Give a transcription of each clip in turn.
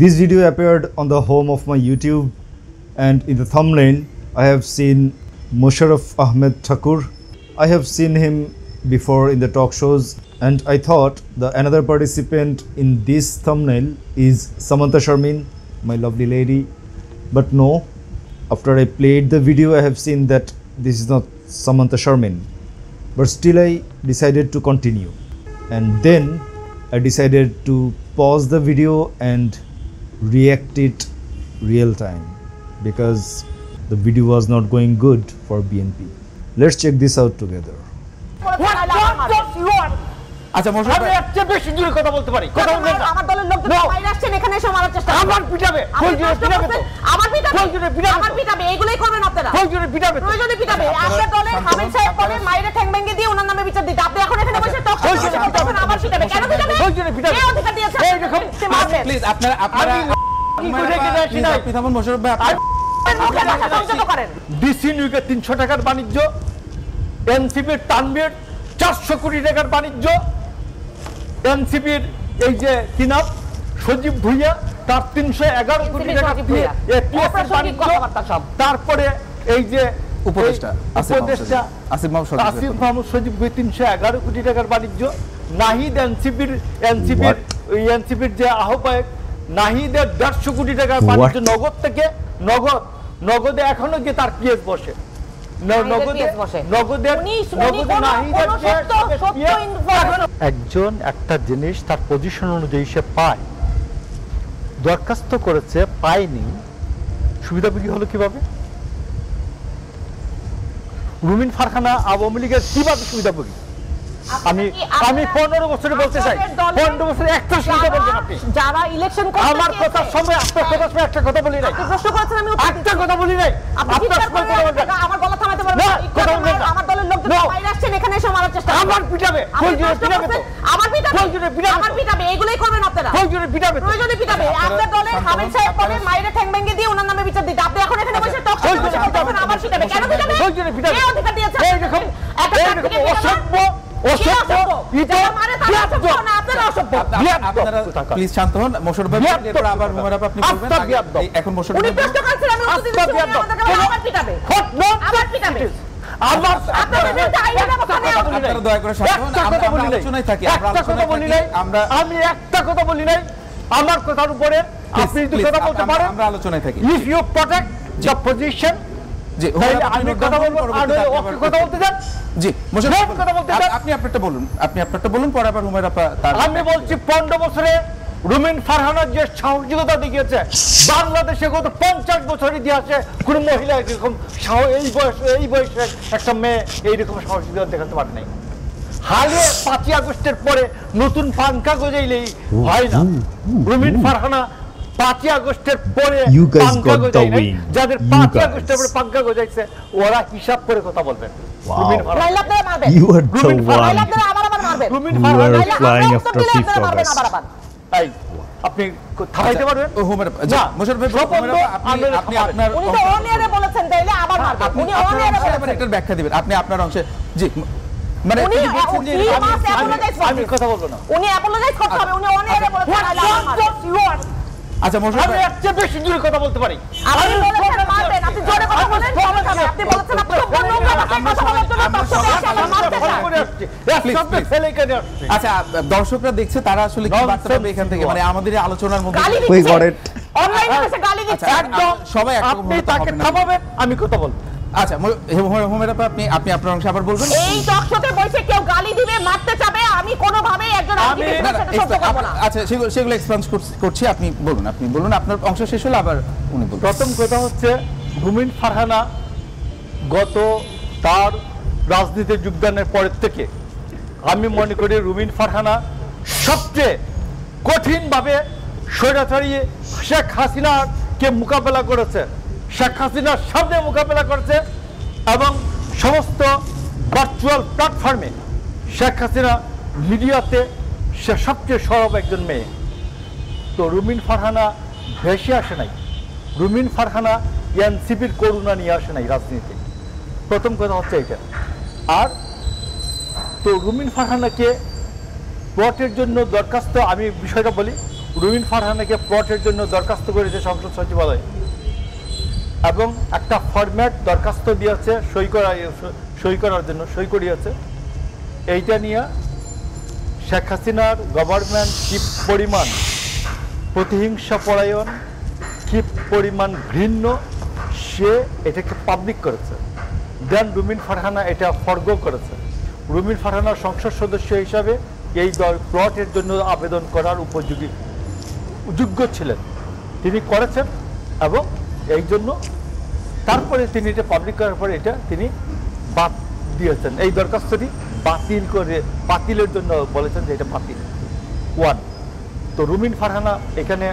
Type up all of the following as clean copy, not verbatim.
This video appeared on the home of my YouTube, and in the thumbnail I have seen Musharraf Ahmed Thakur. I have seen him before in the talk shows, and I thought the another participant in this thumbnail is Samantha Sharmin, my lovely lady. But no, after I played the video I have seen that this is not Samantha Sharmin. But still I decided to continue, and then I decided to pause the video and react it real time because the video was not going good for BNP. Let's check this out together. আচ্ছা মোশাররফ ভাই, আমি একটা বেশি জোরে কথা বলতে পারি। কথা বলবেন না। আমার দলের লোকজন বাইরে আসছেন, এখানে এসে মারার চেষ্টা করছেন। আমার পিটাবে। কই জোরে পিটাবে তো। আমার পিটাবে। কই জোরে পিটাবে। আমার পিটাবে। এইগুলাই করবেন আপনারা। কই জোরে পিটাবে। প্রয়োজনে পিটাবে। আপনার দলে হামিদ সাহেব বলেন মাইরে ঠ্যাং ভেঙে দিয়ে ওনার নামে বিচার দিতে। আপনি এখন এখানে বসে টক করছেন। আমার পিটাবে। কেন পিটাবে? কই জোরে পিটাবে। এই অধিকার দিয়েছে। এই দেখুন প্লিজ আপনারা কি করে কি রাখি না। আপনি থামুন মোশাররফ ভাই। ডিসি নিউকে 300 টাকার বাণিজ্য, এনসিপির তানভীর 400 কোটি টাকার বাণিজ্য, এনসিপির এই যে কিনাব সজীব ভুইয়া তার 311 কোটি টাকা দিয়ে তারপরে এই যে উপদেষ্টা আসিফ মাহমুদ সজীব ভুইয়া 311 কোটি টাকার বাণিজ্য, নাহিদ এনসিপির যে আহ্বায়ক নাহিদের 150 কোটি টাকার বাণিজ্য নগদ থেকে নগদে এখনো গিয়ে তার কেস বসে। একজন একটা জিনিস তার পজিশন অনুযায়ী সে পায়, দরখাস্ত করেছে পায়নি, সুবিধাভোগী হলো কিভাবে? রুমিন ফারহানা আওয়ামী লীগের কিভাবে সুবিধাভোগী? আমি 15 বছরে বলতে চাই, 15 বছরে একটা সুবিধা বলবেন আপনি। যারা ইলেকশন করতে আমার কথার সময় আপনার কথার সময় একটা কথা বলি নাই। আপনি প্রশ্ন করেছেন, আমি একটা কথা বলি নাই। আপনি কথা বলবেন, আমার গলা থামাতে পারবেন না। আমার দলের লোকজন বাইরে আসছেন, এখানে এসে মারার চেষ্টা করছেন। আমার পিটাবে। কই জোরে পিটাবে তো। আমার পিটাবে। কই জোরে পিটাবে। আমার পিটাবে। এইগুলাই করবেন আপনারা। কই জোরে পিটাবে। প্রয়োজনে পিটাবে। আপনার দলের হামিদ সাহেব বলেন মাইরে ঠ্যাং ভেঙে দিয়ে ওনার নামে বিচার দিতে। আপনি এখন এখানে বসে টক করছেন। আমার পিটাবে। কেন পিটাবে? কই জোরে পিটাবে। এই অধিকার দিয়েছে। এই দেখুন একটা অসভ্য প্লিজ শান্ত হন মোশাররফ ভাই। এরপর আবার মোশাররফ আপনি বলবেন। এখন মোশাররফ ভাই প্রশ্ন করেছেন, আমি উত্তর দিচ্ছি। আমার পিটাবে। আমার পিটাবে। আমার আপনাদের আইনের কথা নেই। আপনারা দয়া করে শান্ত হন। আমরা আলোচনায় থাকি। আমি একটা কথা বলি নাই। আমার কথার উপরে আপনি যদি কথা বলতে পারেন, আমরা আলোচনায় থাকি। If you protect the position, জি আমি কথা বলবো আর ওকে কথা বলতে চান। জি মোশাররফ কথা বলতে চান। আপনি আপনারটা বলুন পরে আবার হুমায়রা আমি বলছি 15 বছরে রুমিন ফারহানার যে সাহসিকতা দেখিয়েছে, বাংলাদেশে গত 50 বছর ইতিহাসে কোন মহিলা এরকম এই বয়সে একটা মেয়ে এইরকম সাহসিকতা দেখাতে পারে নাই। হালে 5 আগস্টের পরে নতুন পাঙ্খা গজাইলেই হয় না। রুমিন ফারহানা 5 আগস্টের পরে পাঙ্খা গজাই নাই। যাদের 5 আগস্টের পরে পাঙ্খা গজাইছে ওরা হিসাব করে কথা বলবেন। রুমিন ফারহানা আপনারা মারবেন। You are the one. আপনারা মারবেন। রুমিন Farhana flying after 5th August. এই আপনি থামাইতে পারবেন? না মোশাররফ ভাই আপনি আপনার উনি তো অনিয়ারে বলেছেন তাইলে আবার মারবেন। উনি অনিয়ারে বলেছেন, একটা ব্যাখ্যা দিবেন আপনি আপনার অংশে। জি মানে আমি কথা বলবো না। উনি অ্যাপোলোজাইজ করতে হবে। উনি অনিয়ারে বলেছেন তাইলে আবার মারবেন। আচ্ছা মোশাররফ ভাই, আমি একটা বেশি জোরে কথা বলতে পারি। আপনি বলেছেন মারবেন, আপনি জোরে কথা বলেন চলে যাবে। আপনি বলেছেন আপনি নোংরা ভাষায় কথা বলার জন্য আচ্ছা দর্শকরা দেখছে, তারা আসলে কি বার্তা পাবে এখান থেকে? মানে আমাদের এই আলোচনার মধ্যে ওই গড়ে অনলাইনে এসে গালি দিচ্ছে একদম সবাই একদম। আপনি তাকে থামাবেন, আমি কথা বলবো। আচ্ছা হুমায়রা আপনি আপনার অংশ আবার বলবেন। এই টক শোতে বসে কেউ গালি দিবে, মারতে চাবে, আমি কোনো ভাবে একজন আর্টিস্টের সাথে সহ্য করব না। আচ্ছা সেগুলো এক্সপ্লেইন করছি, আপনি বলুন আপনার অংশ শেষ হলে আবার উনি বলুন। প্রথম কথা হচ্ছে রুমিন ফারহানা গত তার রাজনীতিতে যোগদানের পরের থেকে আমি মনে করি রুমিন ফারহানা সবচেয়ে কঠিনভাবে স্বৈরাচারী শেখ হাসিনাকে মোকাবেলা করেছে, শেখ হাসিনার সামনে মোকাবেলা করেছে এবং সমস্ত ভার্চুয়াল প্ল্যাটফর্মে শেখ হাসিনা মিডিয়াতে সে সবচেয়ে সরব একজন মেয়ে। তো রুমিন ফারহানা ভেসে আসে নাই, রুমিন ফারহানা এনসিপির করুণা নিয়ে আসে নাই রাজনীতি। প্রথম কথা হচ্ছে এটা। আর তো রুমিন ফারহানাকে ভোটের জন্য দরখাস্ত, আমি বিষয়টা বলি, রুমিন ফারহানাকে প্লটের জন্য দরখাস্ত করেছে সংসদ সচিবালয় এবং একটা ফরম্যাট দরখাস্ত দিয়েছে সই করার জন্য সই করিয়েছে। এইটা নিয়ে শেখ হাসিনার গভর্নমেন্ট কি পরিমাণ প্রতিহিংসা পরায়ণ, কি পরিমাণ ঘৃণ্য, সে এটাকে পাবলিক করেছে। দেন রুমিন ফারহানা এটা ফরগো করেছে। রুমিন ফারহানা সংসদ সদস্য হিসাবে এই প্লটের জন্য আবেদন করার যোগ্য ছিলেন, তিনি করেছেন এবং এই জন্য তারপরে তিনি এটা পাবলিক করার পরে এটা তিনি বাদ দিয়েছেন। এই দরখাস্তটি বাতিলের জন্য বলেছেন যে এটা বাতিল। 1 তো রুমিন ফারহানা এখানে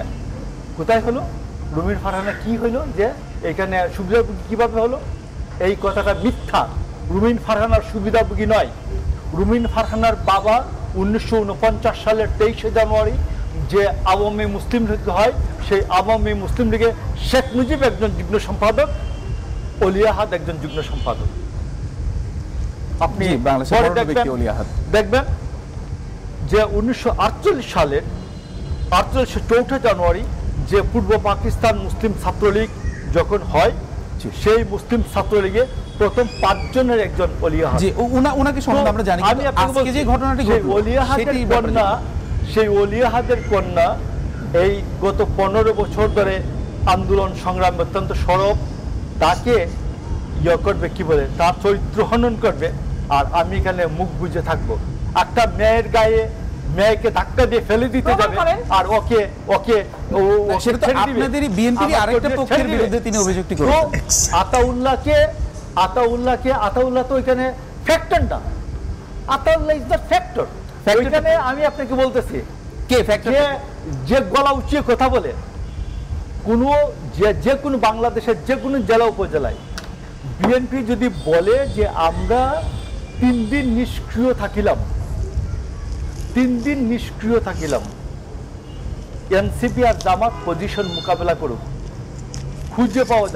কোথায় হলো? রুমিন ফারহানা কি হলো যে এখানে সুবিধাভোগী কিভাবে হলো? এই কথাটা মিথ্যা। রুমিন ফারহানার সুবিধাভোগী নয়। রুমিন ফারহানার বাবা 1949 সালের 23শে জানুয়ারি যে আওয়ামী মুসলিম লীগ হয়, সেই আওয়ামী মুসলিম লীগে শেখ মুজিব একজন যুগ্ম সম্পাদক, ওলিয়াহাদ একজন যুগ্ম সম্পাদক। আপনি দেখবেন যে 1948 সালের 4 জানুয়ারি যে পূর্ব পাকিস্তান মুসলিম ছাত্রলীগ যখন হয়, সেই মুসলিম ছাত্রলীগে প্রথম 5 জনের একজন ওলিয়াহাদ। ওনাকে সম্বন্ধে আমরা জানি, আজকে যে ঘটনাটি ঘটলো ওলিয়াহাদের কন্যা, সেই ওলিয়াহাদের কন্যা এই গত 15 বছর ধরে আন্দোলন সংগ্রাম অত্যন্ত সরব, তাকে করবে কি বলে, তার চরিত্র হনন করবে। আর আমি এখানে মুখ বুঝে থাকবো। একটা মেয়ের গায়ে মেয়েকে ধাক্কা দিয়ে ফেলে দিতে যাবে আর ওকে আপনাদেরই বিএনপির আরেকটা পক্ষের বিরুদ্ধে তিনি অভিযোগটি করেছেন। আতাউল্লাহ তো এখানে ফ্যাক্টর না, আতাউল্লাহ ইজ দ্য ফ্যাক্টর। ওইখানে আমি আপনাকে বলতেছি কে ফ্যাক্টর? যে গলা উঁচিয়ে কথা বলে যে কোনো বাংলাদেশের যে কোনো জেলা উপজেলায় বিএনপি যদি বলে যে আমরা 3 দিন নিষ্ক্রিয় থাকিলাম, এনসিপি আর জামাত পজিশন মোকাবেলা করুক, খুঁজে পাওয়া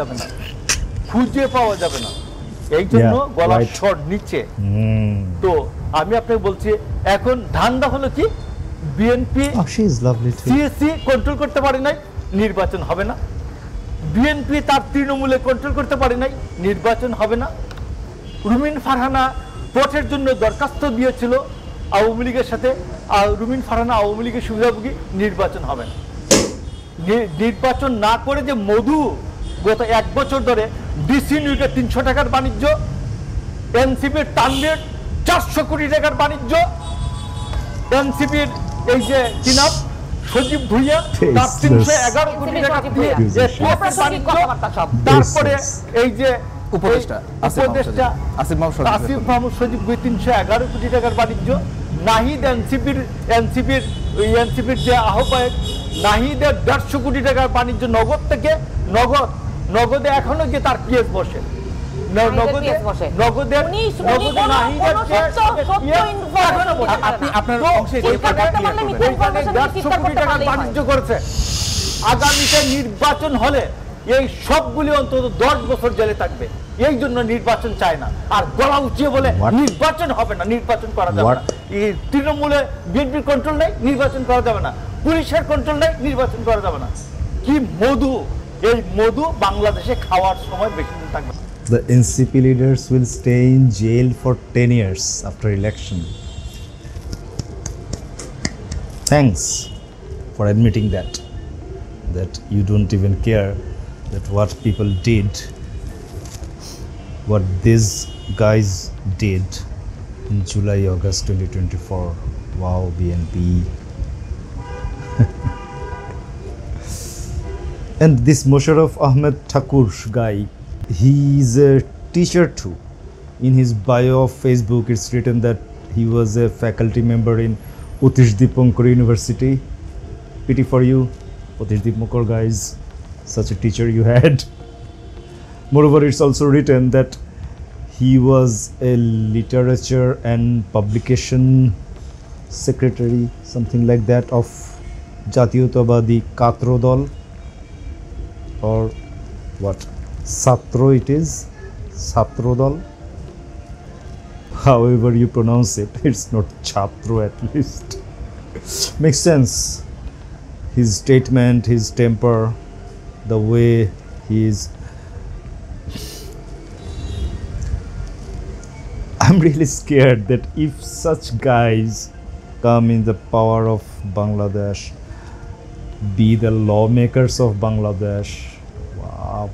যাবে না। এই জন্য গলার স্বর নিচে। তো আমি আপনাকে বলছি এখন ধান্দা হলো কি, বিএনপি সিএসি কন্ট্রোল করতে পারে নাই, নির্বাচন হবে না। বিএনপি তার তৃণমূলে কন্ট্রোল করতে পারে নাই, নির্বাচন হবে না। রুমিন ফারহানা ভোটের জন্য দরখাস্ত দিয়েছিল আওয়ামী লীগের সাথে, আর রুমিন ফারহানা আওয়ামী লীগের সুবিধাভোগী, নির্বাচন হবে না। নির্বাচন না করে যে মধু গত 1 বছর ধরে ডিসি নিউকে 300 টাকার বাণিজ্য, এনসিপির টার্গেট 400 কোটি টাকার বাণিজ্য, এনসিপির এই যে কিনাপ সজীব ভুইয়া তার 311 কোটি টাকা দিয়ে তারপরে এই যে উপদেষ্টা আসিফ মাহমুদ সজীব ভুইয়া 311 কোটি টাকার বাণিজ্য, নাহিদ এনসিপির যে আহ্বায়ক নাহিদের 150 কোটি টাকার বাণিজ্য নগদ থেকে নগদে এখনো যে তার কেস বসে, আগামীতে নির্বাচন হলে এই সবগুলি অন্তত 10 বছর জেলে থাকবে। এই জন্য নির্বাচন চায় না। আর গলা উঁচিয়ে বলে নির্বাচন হবে না, নির্বাচন করা যাবে না। এই তৃণমূলে বিএনপির কন্ট্রোল নেই, নির্বাচন করা যাবে না। পুলিশের কন্ট্রোল নেই, নির্বাচন করা যাবে না। কি মধু, এই মধু বাংলাদেশে খাওয়ার সময় বেশি দিন থাকবে। The NCP leaders will stay in jail for 10 years after election. Thanks for admitting that you don't even care that what people did, what these guys did in July, August 2024. Wow, BNP. And this Musharraf Ahmed Thakur guy, he is a teacher too. In his bio of Facebook, it's written that he was a faculty member in Utish Dipankar University. Pity for you, Utish Dipankar guys, such a teacher you had. Moreover, it's also written that he was a literature and publication secretary, something like that, of Jatiyotwabadi Katro Dal, or what? Satro it is, Satro Dal. However you pronounce it, it's not Chatro at least. Makes sense. his statement, his temper, the way he is. I'm really scared that if such guys come in the power of Bangladesh, be the lawmakers of Bangladesh, wow,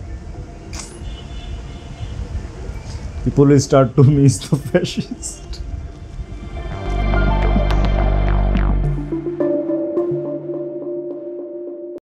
people will start to miss the fascists.